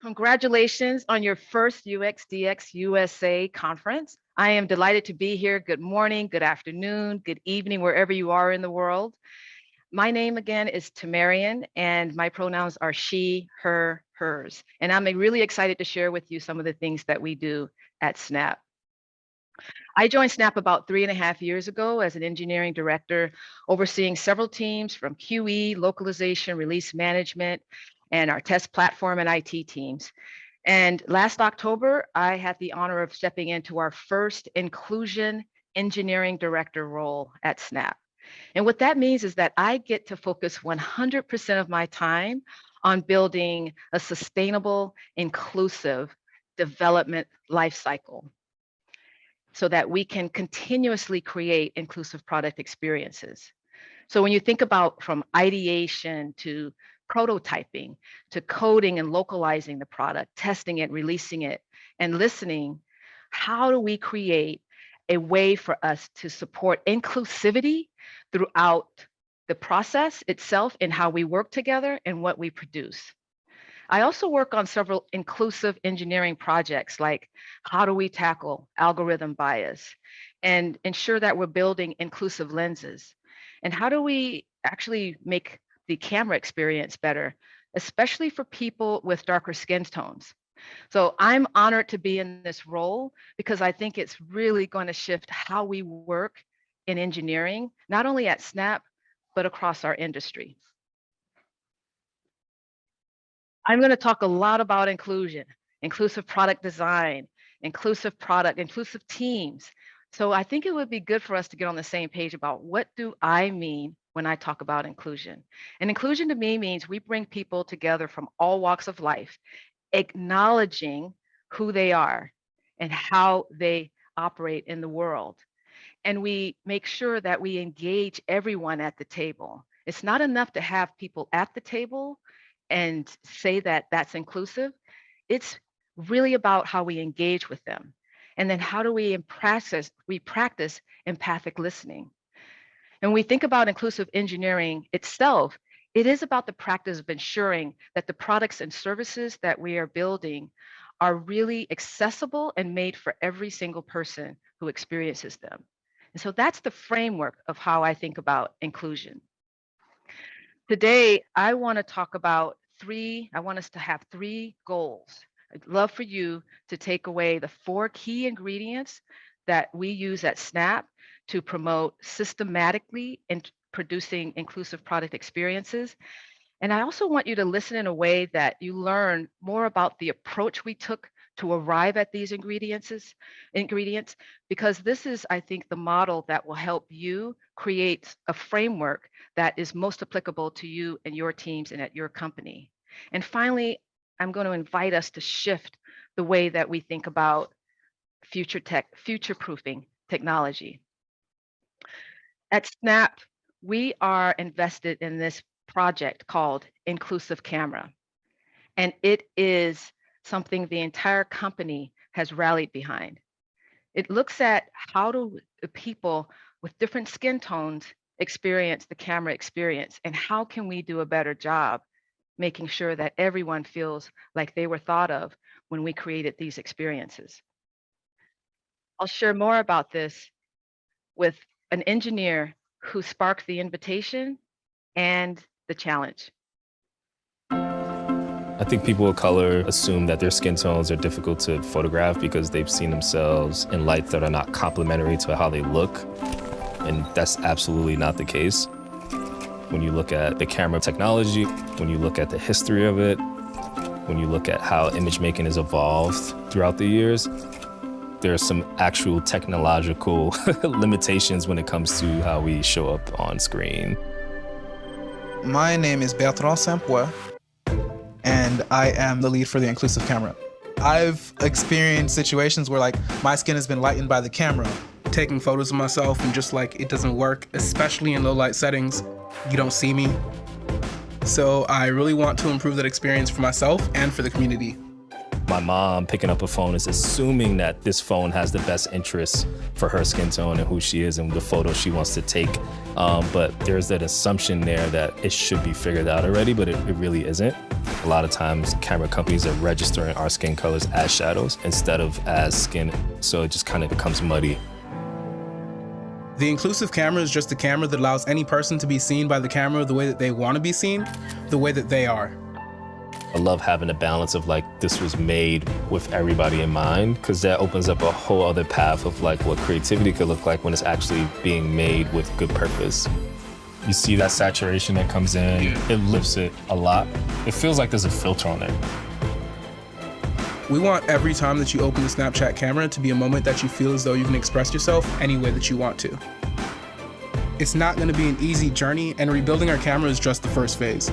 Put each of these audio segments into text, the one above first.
Congratulations on your first UXDX USA conference. I am delighted to be here. Good morning, good afternoon, good evening, wherever you are in the world. My name again is Tammarrian, and my pronouns are she, her, hers. And I'm really excited to share with you some of the things that we do at Snap. I joined Snap about 3.5 years ago as an engineering director, overseeing several teams from QE, localization, release management, and our test platform and IT teams. And last October, I had the honor of stepping into our first inclusion engineering director role at Snap. And what that means is that I get to focus 100% of my time on building a sustainable, inclusive development lifecycle so that we can continuously create inclusive product experiences. So when you think about from ideation to prototyping, to coding and localizing the product, testing it, releasing it, and listening, how do we create a way for us to support inclusivity throughout the process itself and how we work together and what we produce? I also work on several inclusive engineering projects, like how do we tackle algorithm bias and ensure that we're building inclusive lenses? And how do we actually make the camera experience better, especially for people with darker skin tones? So I'm honored to be in this role because I think it's really going to shift how we work in engineering, not only at Snap, but across our industry. I'm going to talk a lot about inclusion, inclusive product design, inclusive teams. So I think it would be good for us to get on the same page about what do I mean when I talk about inclusion. And inclusion to me means we bring people together from all walks of life, acknowledging who they are and how they operate in the world. And we make sure that we engage everyone at the table. It's not enough to have people at the table and say that that's inclusive. It's really about how we engage with them. And then how do we practice empathic listening? And when we think about inclusive engineering itself, it is about the practice of ensuring that the products and services that we are building are really accessible and made for every single person who experiences them. And so that's the framework of how I think about inclusion. Today, I want to talk about I want us to have 3 goals. I'd love for you to take away the 4 key ingredients that we use at Snap to promote systematically in producing inclusive product experiences. And I also want you to listen in a way that you learn more about the approach we took to arrive at these ingredients, because this is, I think, the model that will help you create a framework that is most applicable to you and your teams and at your company. And finally, I'm going to invite us to shift the way that we think about future-proofing technology. At Snap, we are invested in this project called Inclusive Camera, and it is something the entire company has rallied behind. It looks at how do people with different skin tones experience the camera experience, and how can we do a better job making sure that everyone feels like they were thought of when we created these experiences. I'll share more about this with an engineer who sparked the invitation and the challenge. I think people of color assume that their skin tones are difficult to photograph because they've seen themselves in lights that are not complementary to how they look. And that's absolutely not the case. When you look at the camera technology, when you look at the history of it, when you look at how image making has evolved throughout the years, there are some actual technological limitations when it comes to how we show up on screen. My name is Bertrand Saint-Poix, and I am the lead for the inclusive camera. I've experienced situations where my skin has been lightened by the camera. Taking photos of myself and just it doesn't work, especially in low light settings. You don't see me. So I really want to improve that experience for myself and for the community. My mom picking up a phone is assuming that this phone has the best interests for her skin tone and who she is and the photo she wants to take. But there's that assumption there that it should be figured out already, but it really isn't. A lot of times camera companies are registering our skin colors as shadows instead of as skin, so it just kind of becomes muddy. The inclusive camera is just a camera that allows any person to be seen by the camera the way that they want to be seen, the way that they are. I love having a balance of like, this was made with everybody in mind, because that opens up a whole other path of like what creativity could look like when it's actually being made with good purpose. You see that saturation that comes in, it lifts it a lot. It feels like there's a filter on there. We want every time that you open the Snapchat camera to be a moment that you feel as though you can express yourself any way that you want to. It's not going to be an easy journey, and rebuilding our camera is just the first phase.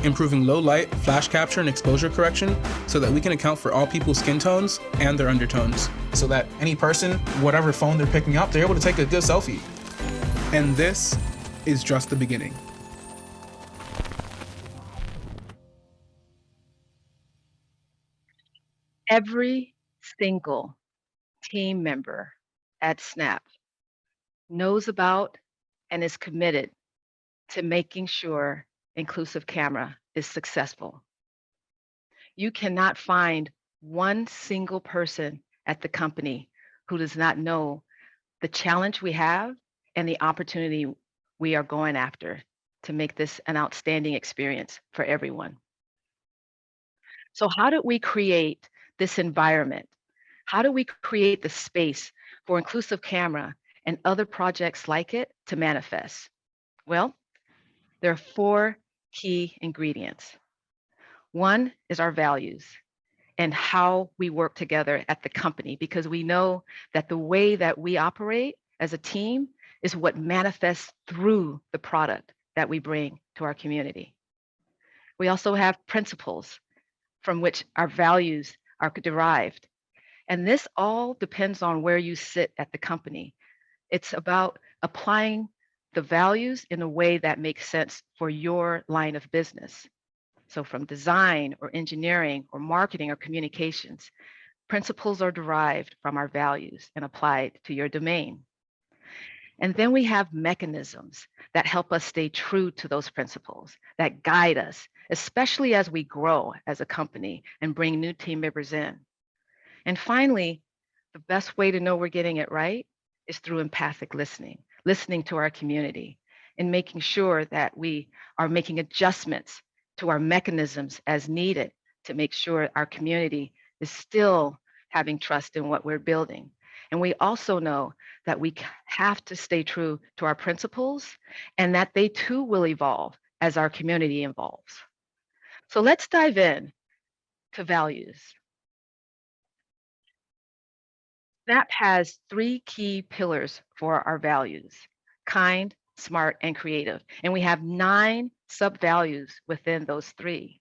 Improving low light, flash capture, and exposure correction so that we can account for all people's skin tones and their undertones. So that any person, whatever phone they're picking up, they're able to take a good selfie. And this is just the beginning. Every single team member at Snap knows about and is committed to making sure Inclusive Camera is successful. You cannot find one single person at the company who does not know the challenge we have and the opportunity we are going after to make this an outstanding experience for everyone. So how did we create this environment? How do we create the space for Inclusive Camera and other projects like it to manifest? Well, there are 4 key ingredients. One is our values and how we work together at the company, because we know that the way that we operate as a team is what manifests through the product that we bring to our community. We also have principles from which our values are derived. And this all depends on where you sit at the company. It's about applying the values in a way that makes sense for your line of business. So from design or engineering or marketing or communications, principles are derived from our values and applied to your domain. And then we have mechanisms that help us stay true to those principles, that guide us, especially as we grow as a company and bring new team members in. And finally, the best way to know we're getting it right is through empathic listening, listening to our community and making sure that we are making adjustments to our mechanisms as needed to make sure our community is still having trust in what we're building. And we also know that we have to stay true to our principles and that they too will evolve as our community evolves. So let's dive in to values. Snap has 3 key pillars for our values: kind, smart, and creative. And we have 9 sub-values within those 3.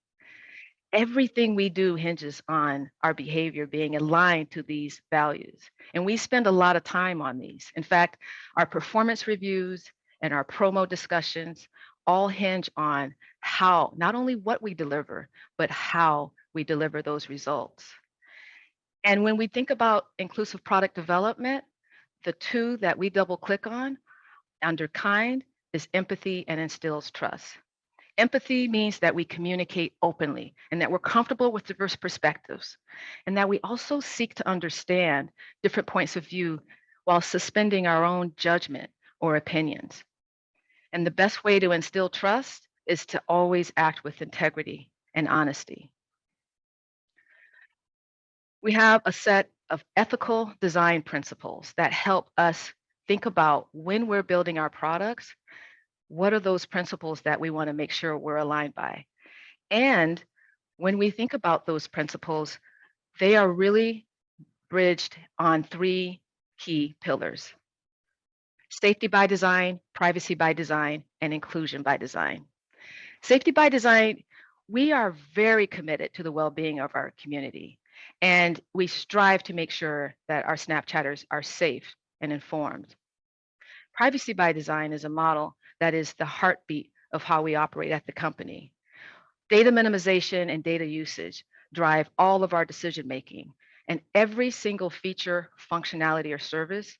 Everything we do hinges on our behavior being aligned to these values. And we spend a lot of time on these. In fact, our performance reviews and our promo discussions all hinge on how, not only what we deliver, but how we deliver those results. And when we think about inclusive product development, the 2 that we double click on under kind is empathy and instills trust. Empathy means that we communicate openly and that we're comfortable with diverse perspectives, and that we also seek to understand different points of view while suspending our own judgment or opinions. And the best way to instill trust is to always act with integrity and honesty. We have a set of ethical design principles that help us think about when we're building our products, what are those principles that we want to make sure we're aligned by? And when we think about those principles, they are really bridged on 3 key pillars: safety by design, privacy by design, and inclusion by design. Safety by design, we are very committed to the well-being of our community, and we strive to make sure that our Snapchatters are safe and informed. Privacy by design is a model that is the heartbeat of how we operate at the company. Data minimization and data usage drive all of our decision making, and every single feature, functionality, or service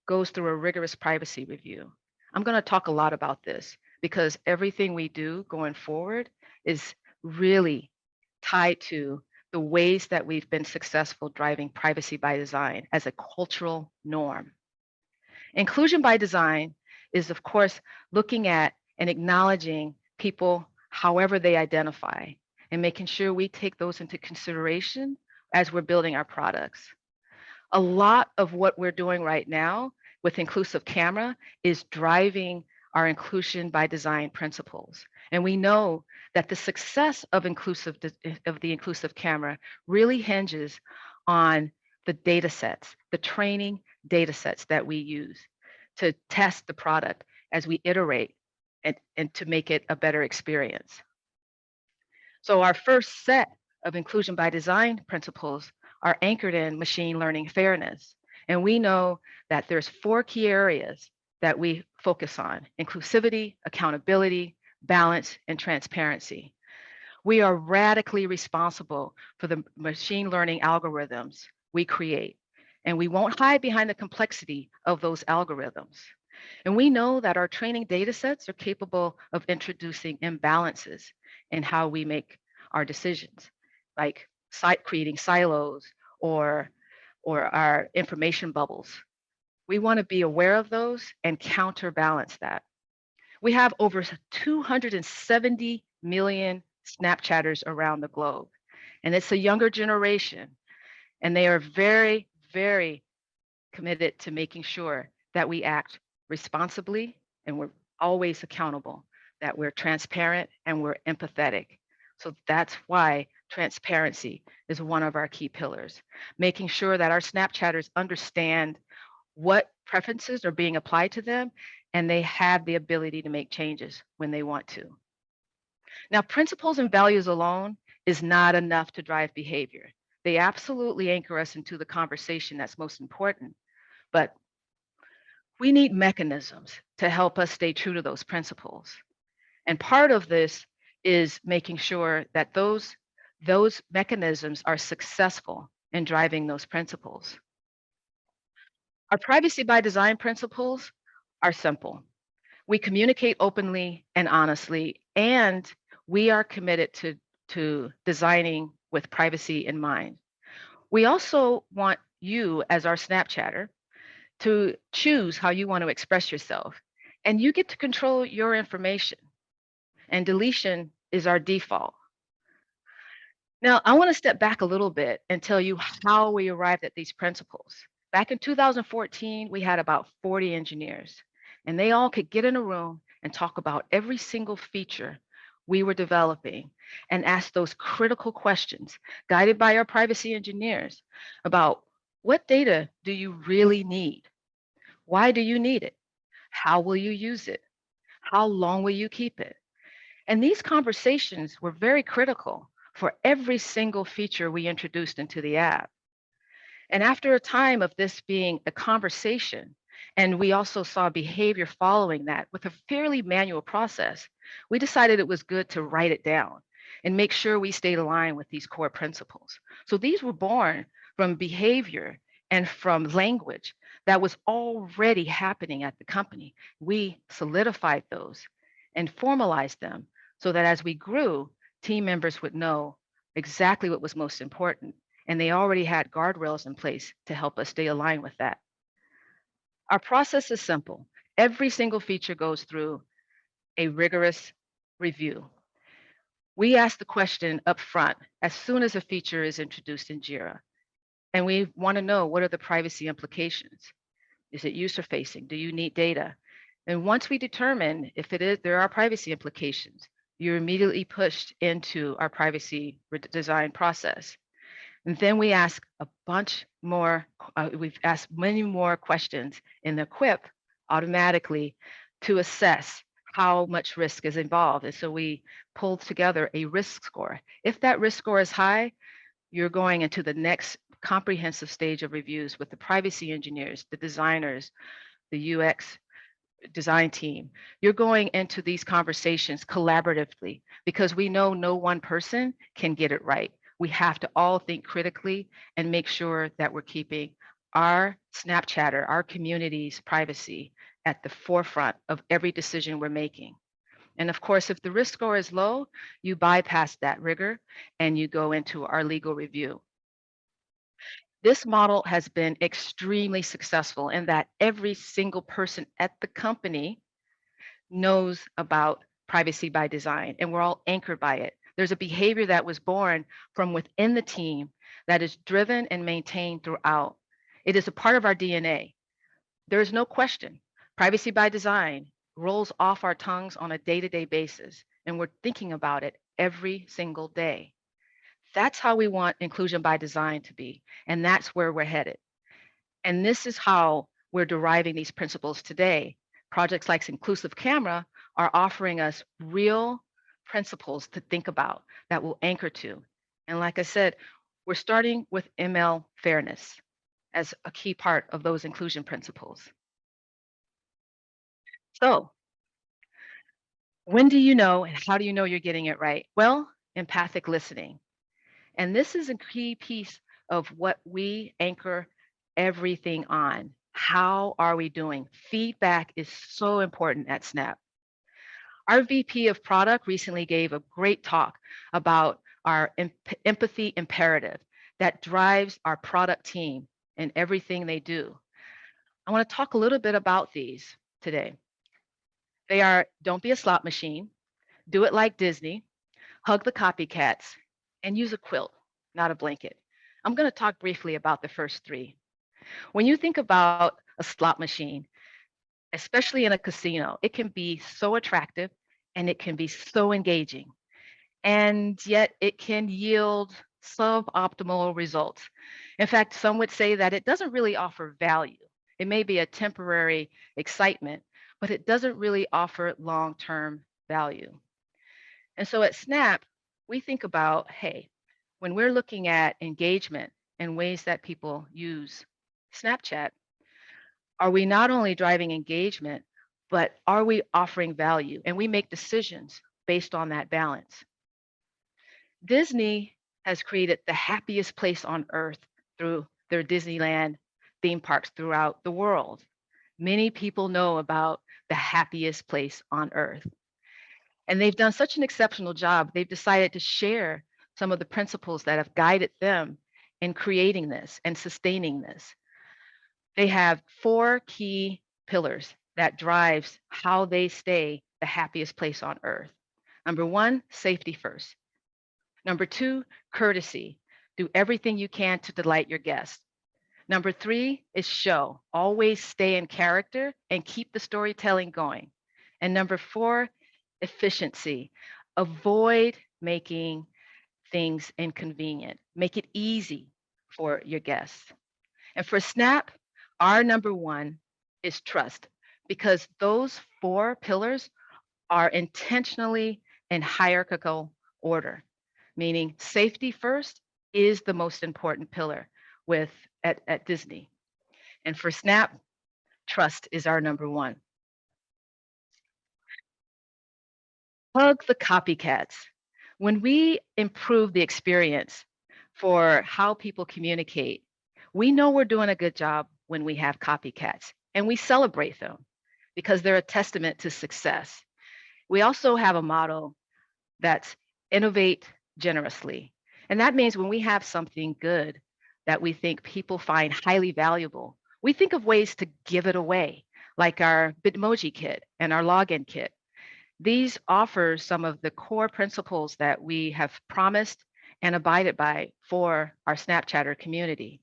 goes through a rigorous privacy review. I'm going to talk a lot about this because everything we do going forward is really tied to the ways that we've been successful driving privacy by design as a cultural norm. Inclusion by design is, of course, looking at and acknowledging people however they identify and making sure we take those into consideration as we're building our products. A lot of what we're doing right now with inclusive camera is driving our inclusion by design principles. And we know that the success of the inclusive camera really hinges on the data sets, the training data sets that we use to test the product as we iterate and to make it a better experience. So our first set of inclusion by design principles are anchored in machine learning fairness. And we know that there's 4 key areas that we focus on: inclusivity, accountability, balance, and transparency. We are radically responsible for the machine learning algorithms we create, and we won't hide behind the complexity of those algorithms. And we know that our training data sets are capable of introducing imbalances in how we make our decisions, like creating silos or our information bubbles. We want to be aware of those and counterbalance that. We have over 270 million Snapchatters around the globe, and it's a younger generation, and they are very, very committed to making sure that we act responsibly and we're always accountable, that we're transparent and we're empathetic. So that's why transparency is one of our key pillars, making sure that our Snapchatters understand what preferences are being applied to them and they have the ability to make changes when they want to. Now, principles and values alone is not enough to drive behavior. They absolutely anchor us into the conversation that's most important, but we need mechanisms to help us stay true to those principles. And part of this is making sure that those mechanisms are successful in driving those principles. Our privacy by design principles are simple. We communicate openly and honestly, and we are committed to designing with privacy in mind. We also want you as our Snapchatter to choose how you want to express yourself, and you get to control your information, and deletion is our default. Now, I want to step back a little bit and tell you how we arrived at these principles. Back in 2014, we had about 40 engineers, and they all could get in a room and talk about every single feature we were developing and ask those critical questions guided by our privacy engineers about what data do you really need? Why do you need it? How will you use it? How long will you keep it? And these conversations were very critical for every single feature we introduced into the app. And after a time of this being a conversation, and we also saw behavior following that with a fairly manual process, we decided it was good to write it down and make sure we stayed aligned with these core principles. So these were born from behavior and from language that was already happening at the company. We solidified those and formalized them so that as we grew, team members would know exactly what was most important. And they already had guardrails in place to help us stay aligned with that. Our process is simple. Every single feature goes through a rigorous review. We ask the question up front as soon as a feature is introduced in Jira. And we want to know, what are the privacy implications? Is it user facing? Do you need data? And once we determine if there are privacy implications, you're immediately pushed into our privacy design process. And then we ask a bunch more, we've asked many more questions in the QUIP automatically to assess how much risk is involved. And so we pulled together a risk score. If that risk score is high, you're going into the next comprehensive stage of reviews with the privacy engineers, the designers, the UX design team. You're going into these conversations collaboratively because we know no one person can get it right. We have to all think critically and make sure that we're keeping our Snapchatter, our community's privacy at the forefront of every decision we're making. And of course, if the risk score is low, you bypass that rigor and you go into our legal review. This model has been extremely successful in that every single person at the company knows about privacy by design, and we're all anchored by it. There's a behavior that was born from within the team that is driven and maintained throughout. It is a part of our DNA. There is no question. Privacy by design rolls off our tongues on a day-to-day basis, and we're thinking about it every single day. That's how we want inclusion by design to be, and that's where we're headed. And this is how we're deriving these principles today. Projects like Inclusive Camera are offering us real principles to think about that will anchor to. And like I said, we're starting with ML fairness as a key part of those inclusion principles. So, when do you know and how do you know you're getting it right? Well, empathic listening. And this is a key piece of what we anchor everything on. How are we doing? Feedback is so important at Snap. Our VP of product recently gave a great talk about our empathy imperative that drives our product team and everything they do. I want to talk a little bit about these today. They are don't be a slot machine, do it like Disney, hug the copycats, and use a quilt, not a blanket. I'm going to talk briefly about the first three. When you think about a slot machine, especially in a casino, it can be so attractive and it can be so engaging. And yet it can yield suboptimal results. In fact, some would say that it doesn't really offer value. It may be a temporary excitement, but it doesn't really offer long-term value. And so at Snap, we think about, hey, when we're looking at engagement and ways that people use Snapchat, are we not only driving engagement, but are we offering value? And we make decisions based on that balance. Disney has created the happiest place on earth through their Disneyland theme parks throughout the world. Many people know about the happiest place on earth. And they've done such an exceptional job. They've decided to share some of the principles that have guided them in creating this and sustaining this. They have four key pillars that drives how they stay the happiest place on earth. Number one, safety first. Number two, courtesy. Do everything you can to delight your guests. Number three is show. Always stay in character and keep the storytelling going. And number four, efficiency. Avoid making things inconvenient. Make it easy for your guests. And for Snap, our number one is trust, because those four pillars are intentionally in hierarchical order, meaning safety first is the most important pillar at Disney. And for Snap, trust is our number one. Hug the copycats. When we improve the experience for how people communicate, we know we're doing a good job when we have copycats, and we celebrate them because they're a testament to success. We also have a motto that's innovate generously. And that means when we have something good that we think people find highly valuable, we think of ways to give it away, like our Bitmoji kit and our login kit. These offer some of the core principles that we have promised and abided by for our Snapchatter community.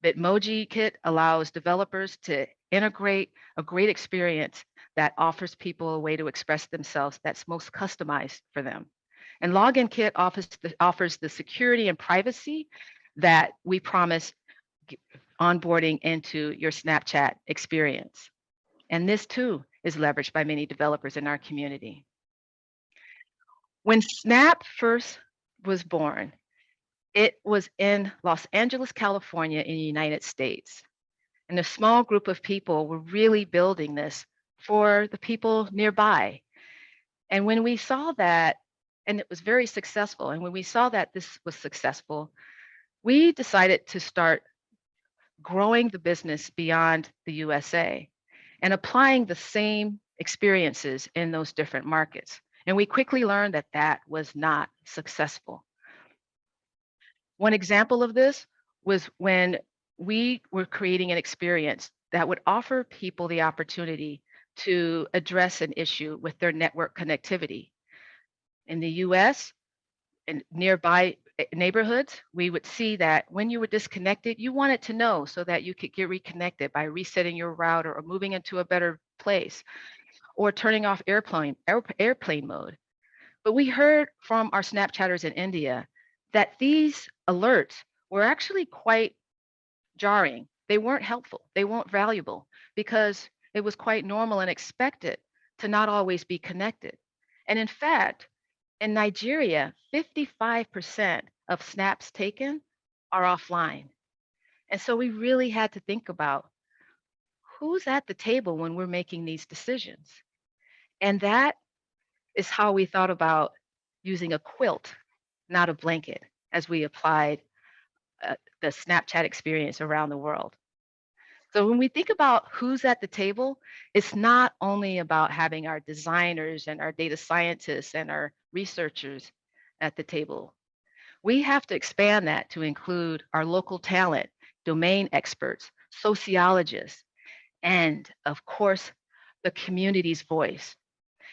Bitmoji Kit allows developers to integrate a great experience that offers people a way to express themselves that's most customized for them. And Login Kit offers the security and privacy that we promise onboarding into your Snapchat experience. And this too is leveraged by many developers in our community. When Snap first was born, it was in Los Angeles, California, in the United States. And a small group of people were really building this for the people nearby. And when we saw that, and it was very successful, and when we saw that this was successful, we decided to start growing the business beyond the USA and applying the same experiences in those different markets. And we quickly learned that that was not successful. One example of this was when we were creating an experience that would offer people the opportunity to address an issue with their network connectivity. In the US and nearby neighborhoods, we would see that when you were disconnected, you wanted to know so that you could get reconnected by resetting your router or moving into a better place or turning off airplane mode. But we heard from our Snapchatters in India that these alerts were actually quite jarring. They weren't helpful. They weren't valuable because it was quite normal and expected to not always be connected. And in fact, in Nigeria, 55% of snaps taken are offline. And so we really had to think about who's at the table when we're making these decisions. And that is how we thought about using a quilt, not a blanket, as we applied the Snapchat experience around the world. So when we think about who's at the table, it's not only about having our designers and our data scientists and our researchers at the table. We have to expand that to include our local talent, domain experts, sociologists, and of course, the community's voice.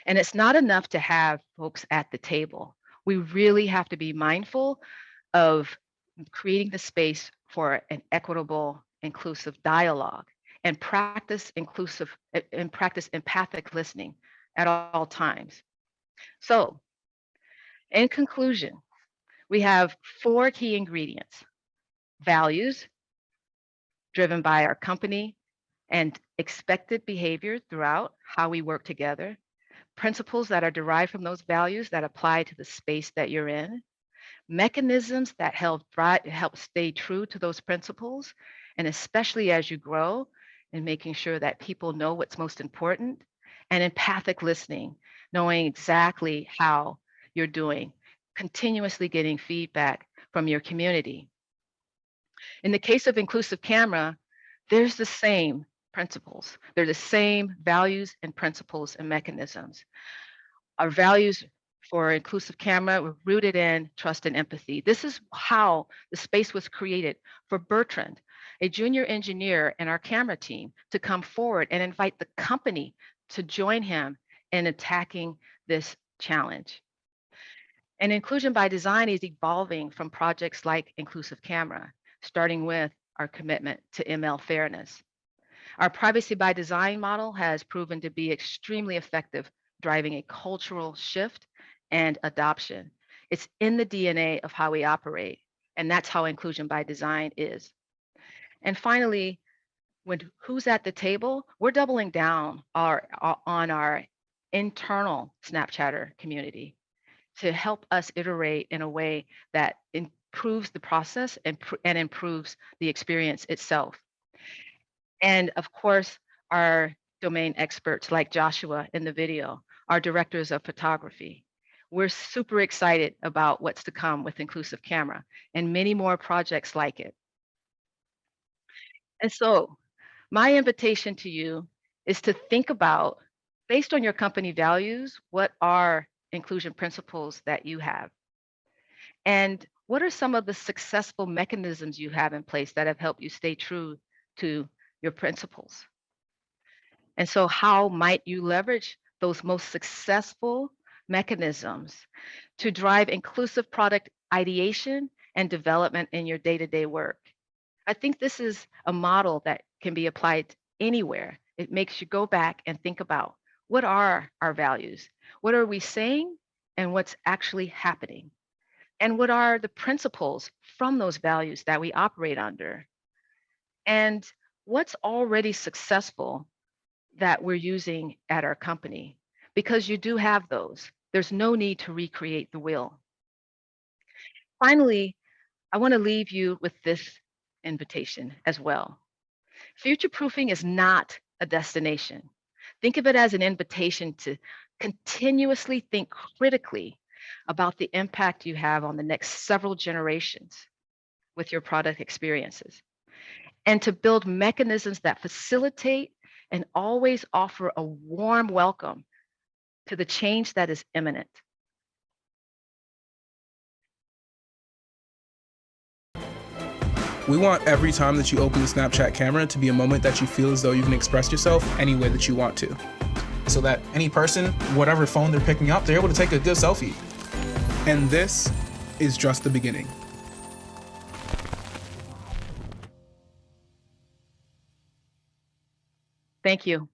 And it's not enough to have folks at the table. We really have to be mindful of creating the space for an equitable, inclusive dialogue and practice empathic listening at all times. So, in conclusion, we have 4 key ingredients: values driven by our company and expected behavior throughout how we work together, principles that are derived from those values that apply to the space that you're in, mechanisms that help stay true to those principles, and especially as you grow and making sure that people know what's most important, and empathic listening, knowing exactly how you're doing, continuously getting feedback from your community. In the case of inclusive camera, there's the same principles. They're the same values and principles and mechanisms. Our values for inclusive camera were rooted in trust and empathy. This is how the space was created for Bertrand, a junior engineer in our camera team, to come forward and invite the company to join him in attacking this challenge. And inclusion by design is evolving from projects like inclusive camera, starting with our commitment to ML fairness. Our privacy by design model has proven to be extremely effective, driving a cultural shift and adoption. It's in the DNA of how we operate, and that's how inclusion by design is. And finally, when who's at the table, we're doubling down on our internal Snapchatter community to help us iterate in a way that improves the process and improves the experience itself. And of course, our domain experts like Joshua in the video, our directors of photography. We're super excited about what's to come with inclusive camera and many more projects like it. And so my invitation to you is to think about, based on your company values, what are inclusion principles that you have? And what are some of the successful mechanisms you have in place that have helped you stay true to your principles? And so how might you leverage those most successful mechanisms to drive inclusive product ideation and development in your day-to-day work? I think this is a model that can be applied anywhere. It makes you go back and think about, what are our values? What are we saying and what's actually happening? And what are the principles from those values that we operate under? And what's already successful that we're using at our company? Because you do have those. There's no need to recreate the wheel. Finally, I want to leave you with this invitation as well. Futureproofing is not a destination. Think of it as an invitation to continuously think critically about the impact you have on the next several generations with your product experiences, and to build mechanisms that facilitate and always offer a warm welcome to the change that is imminent. We want every time that you open the Snapchat camera to be a moment that you feel as though you can express yourself any way that you want to. So that any person, whatever phone they're picking up, they're able to take a good selfie. And this is just the beginning. Thank you.